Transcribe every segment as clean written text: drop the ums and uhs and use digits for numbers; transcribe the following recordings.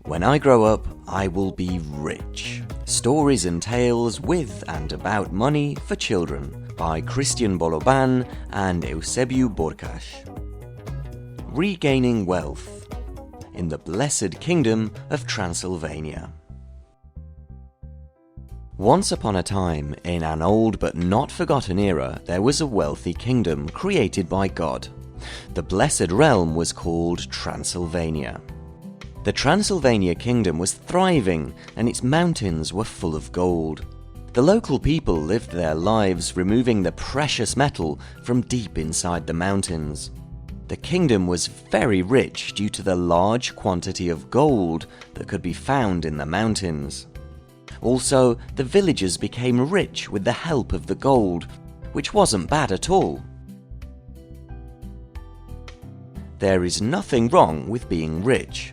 When I grow up, I will be rich. Stories and tales with and about money for children by Christian Boloban and Eusebiu Borcaș. Regaining wealth in the blessed kingdom of Transylvania. Once upon a time, in an old but not forgotten era, there was a wealthy kingdom created by God. The blessed realm was called Transylvania. The Transylvania kingdom was thriving, and its mountains were full of gold. The local people lived their lives removing the precious metal from deep inside the mountains. The kingdom was very rich due to the large quantity of gold that could be found in the mountains. Also, the villagers became rich with the help of the gold, which wasn't bad at all. There is nothing wrong with being rich.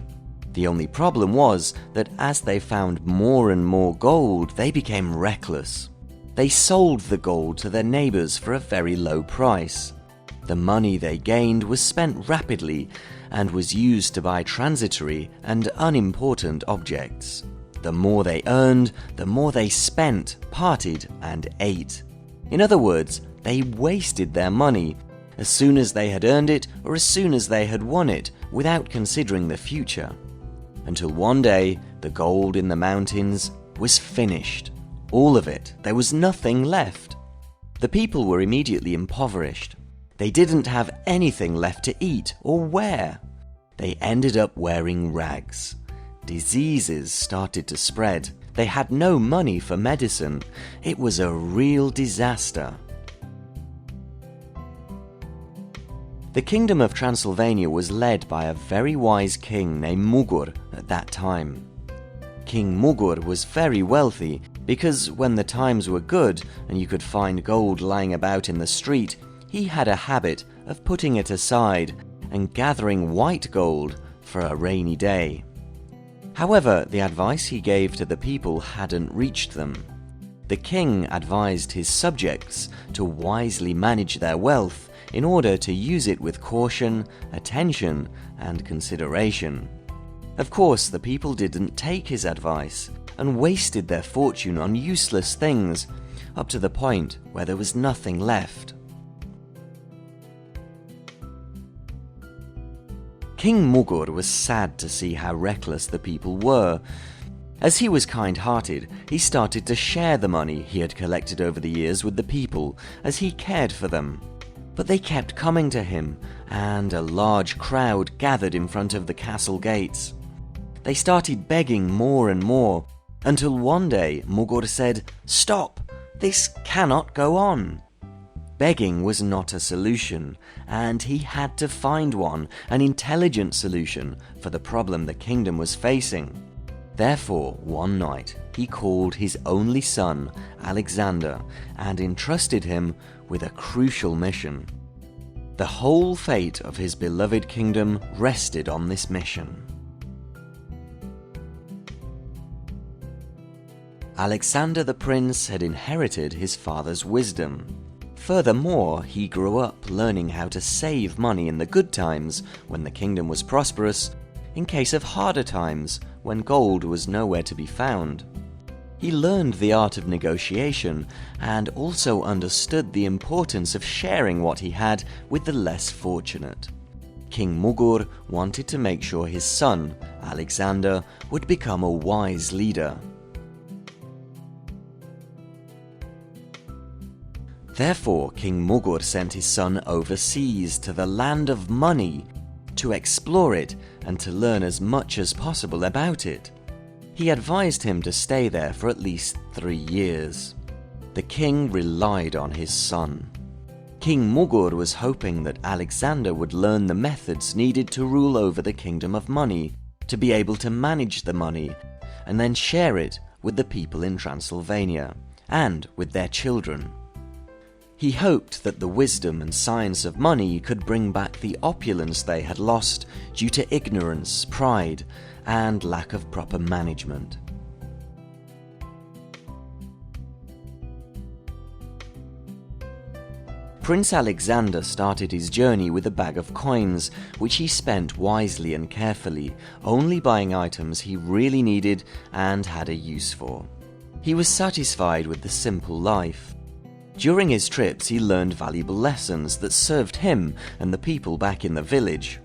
The only problem was that as they found more and more gold, they became reckless. They sold the gold to their neighbors for a very low price. The money they gained was spent rapidly and was used to buy transitory and unimportant objects. The more they earned, the more they spent, partied, and ate. In other words, they wasted their money as soon as they had earned it or as soon as they had won it, without considering the future. Until one day, the gold in the mountains was finished. All of it. There was nothing left. The people were immediately impoverished. They didn't have anything left to eat or wear. They ended up wearing rags. Diseases started to spread. They had no money for medicine. It was a real disaster. The kingdom of Transylvania was led by a very wise king named Mugur at that time. King Mugur was very wealthy because when the times were good and you could find gold lying about in the street, he had a habit of putting it aside and gathering white gold for a rainy day. However, the advice he gave to the people hadn't reached them. The king advised his subjects to wisely manage their wealth in order to use it with caution, attention, and consideration. Of course, the people didn't take his advice and wasted their fortune on useless things, up to the point where there was nothing left. King Mugur was sad to see how reckless the people were. As he was kind-hearted, he started to share the money he had collected over the years with the people, as he cared for them. But they kept coming to him, and a large crowd gathered in front of the castle gates. They started begging more and more, until one day Mugur said, "Stop! This cannot go on." Begging was not a solution, and he had to find one, an intelligent solution for the problem the kingdom was facing. Therefore, one night, he called his only son, Alexander, and entrusted him with a crucial mission. The whole fate of his beloved kingdom rested on this mission. Alexander the prince had inherited his father's wisdom. Furthermore, he grew up learning how to save money in the good times when the kingdom was prosperous, in case of harder times when gold was nowhere to be found. He learned the art of negotiation and also understood the importance of sharing what he had with the less fortunate. King Mugur wanted to make sure his son, Alexander, would become a wise leader. Therefore, King Mugur sent his son overseas to the land of money to explore it and to learn as much as possible about it. He advised him to stay there for at least 3 years. The king relied on his son. King Mugur was hoping that Alexander would learn the methods needed to rule over the kingdom of money, to be able to manage the money, and then share it with the people in Transylvania, and with their children. He hoped that the wisdom and science of money could bring back the opulence they had lost due to ignorance, pride, and lack of proper management. Prince Alexander started his journey with a bag of coins, which he spent wisely and carefully, only buying items he really needed and had a use for. He was satisfied with the simple life. During his trips, he learned valuable lessons that served him and the people back in the village.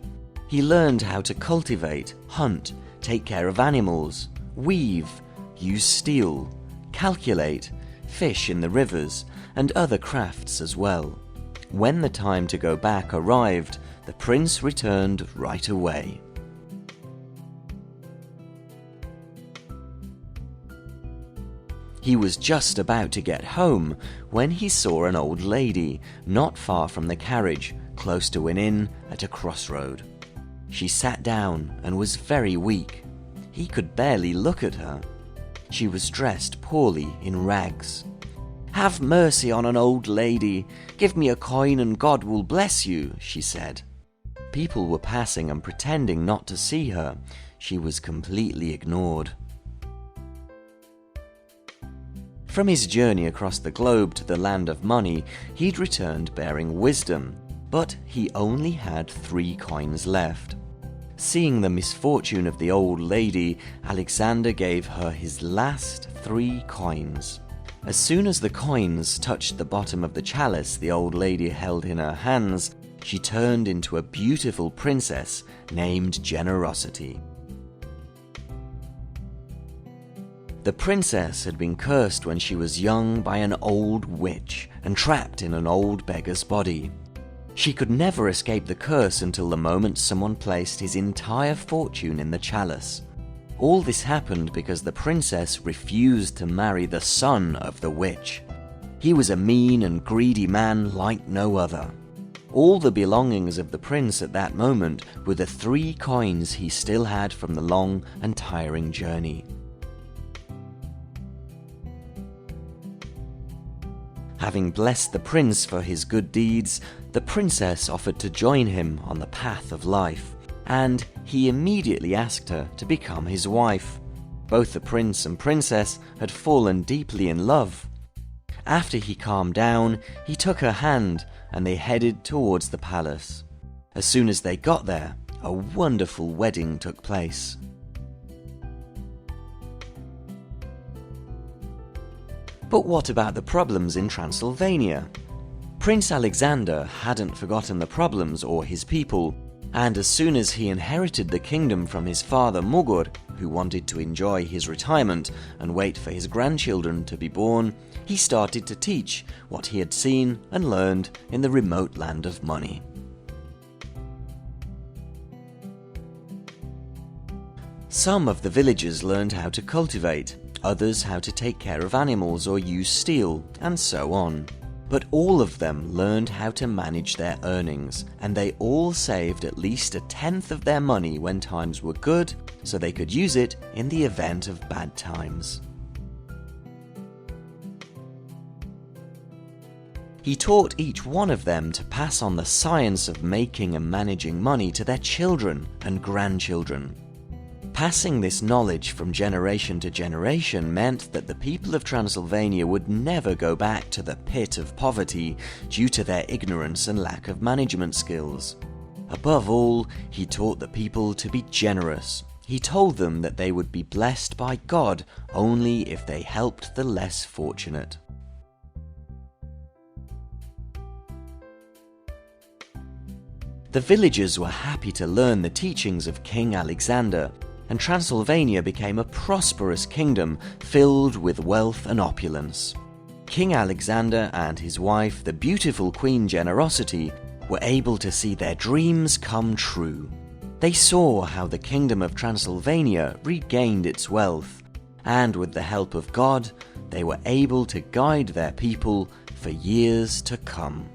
He learned how to cultivate, hunt, take care of animals, weave, use steel, calculate, fish in the rivers, and other crafts as well. When the time to go back arrived, the prince returned right away. He was just about to get home when he saw an old lady not far from the carriage, close to an inn at a crossroad. She sat down and was very weak. He could barely look at her. She was dressed poorly in rags. "Have mercy on an old lady. Give me a coin and God will bless you," she said. People were passing and pretending not to see her. She was completely ignored. From his journey across the globe to the land of money, he'd returned bearing wisdom, but he only had 3 coins left. Seeing the misfortune of the old lady, Alexander gave her his last 3 coins. As soon as the coins touched the bottom of the chalice the old lady held in her hands, she turned into a beautiful princess named Generosity. The princess had been cursed when she was young by an old witch and trapped in an old beggar's body. She could never escape the curse until the moment someone placed his entire fortune in the chalice. All this happened because the princess refused to marry the son of the witch. He was a mean and greedy man like no other. All the belongings of the prince at that moment were the 3 coins he still had from the long and tiring journey. Having blessed the prince for his good deeds, the princess offered to join him on the path of life, and he immediately asked her to become his wife. Both the prince and princess had fallen deeply in love. After he calmed down, he took her hand and they headed towards the palace. As soon as they got there, a wonderful wedding took place. But what about the problems in Transylvania? Prince Alexander hadn't forgotten the problems or his people, and as soon as he inherited the kingdom from his father Mughur, who wanted to enjoy his retirement and wait for his grandchildren to be born, he started to teach what he had seen and learned in the remote land of money. Some of the villagers learned how to cultivate, others how to take care of animals or use steel, and so on. But all of them learned how to manage their earnings, and they all saved at least 1/10 of their money when times were good, so they could use it in the event of bad times. He taught each one of them to pass on the science of making and managing money to their children and grandchildren. Passing this knowledge from generation to generation meant that the people of Transylvania would never go back to the pit of poverty due to their ignorance and lack of management skills. Above all, he taught the people to be generous. He told them that they would be blessed by God only if they helped the less fortunate. The villagers were happy to learn the teachings of King Alexander, and Transylvania became a prosperous kingdom filled with wealth and opulence. King Alexander and his wife, the beautiful Queen Generosity, were able to see their dreams come true. They saw how the kingdom of Transylvania regained its wealth, and with the help of God, they were able to guide their people for years to come.